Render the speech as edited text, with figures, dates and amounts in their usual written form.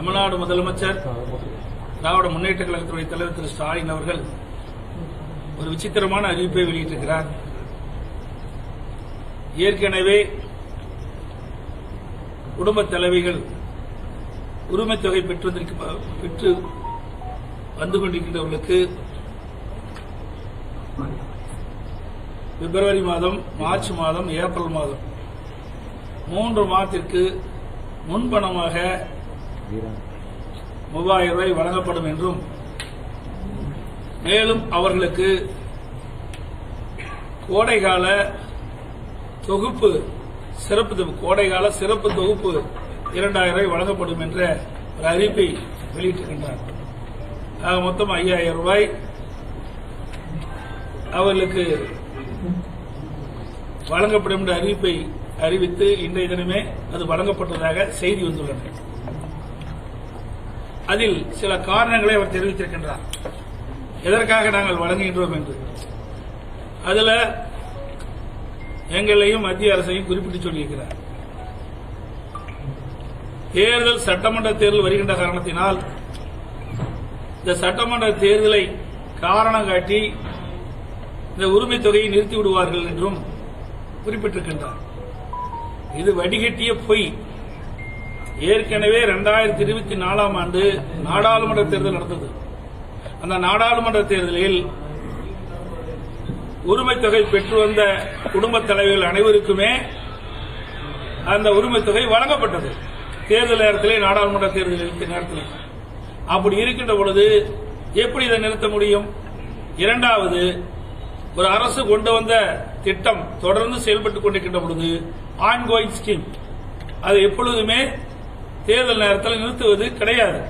தமிழ்நாடு முதலமைச்சர் திராவிட முன்னேற்ற கழகத்துடைய தலைவர் திரு ஸ்டாலின் அவர்கள் ஒரு விசித்திரமான அறிவிப்பை வெளியிட்டிருக்கிறார். ஏற்கனவே குடும்ப தலைவிகள் உரிமைத் தொகை பெற்று வந்து கொண்டிருக்கின்றவர்களுக்கு பிப்ரவரி மாதம், மார்ச் மாதம், ஏப்ரல் மாதம் 3 மாதத்திற்கு முன்பணமாக 3000 ரூபாய் வழங்கப்படும் என்றும், மேலும் அவர்களுக்கு கோடைகால தொகுப்பு கோடைகால சிறப்பு தொகுப்பு 2000 ரூபாய் வழங்கப்படும் என்ற ஒரு அறிவிப்பை வெளியிட்டிருக்கின்றார். மொத்தம் 5000 ரூபாய் அவர்களுக்கு வழங்கப்படும் என்ற அறிவிப்பை அறிவித்து இன்றைய தினமே அது வழங்கப்பட்டதாக செய்தி வந்துள்ளது. அதில் சில காரணங்களை அவர் தெரிவித்திருக்கின்றார், எதற்காக நாங்கள் வழங்குகின்றோம் என்று. அதில் எங்களையும் மத்திய அரசையும் குறிப்பிட்டு சொல்லியிருக்கிறார். தேர்தல் சட்டமன்ற தேர்தல் வருகின்ற காரணத்தினால் இந்த சட்டமன்ற தேர்தலை காரணம் காட்டி இந்த உரிமைத் தொகையை நிறுத்தி விடுவார்கள் என்றும் குறிப்பிட்டிருக்கின்றார். இது வடிகட்டிய பொய். ஏற்கனவே 2024ஆம் ஆண்டு நாடாளுமன்ற தேர்தல் நடந்தது. அந்த நாடாளுமன்ற தேர்தலில் உரிமைத் தொகை பெற்று வந்த குடும்பத் தலைவர்கள் அனைவருக்குமே அந்த உரிமைத் தொகை வழங்கப்பட்டது. தேர்தல் நேரத்திலே, நாடாளுமன்ற தேர்தல் நேரத்தில். அப்படி இருக்கின்ற பொழுது எப்படி இதை நிறுத்த முடியும்? இரண்டாவது, ஒரு அரசு கொண்டு வந்த திட்டம் தொடர்ந்து செயல்பட்டுக் கொண்டிருக்கின்ற பொழுது ஆன்கோயிங் ஸ்கீம், அது எப்பொழுதுமே தேர்தல் நேரத்தில் நிறுத்துவது கிடையாது.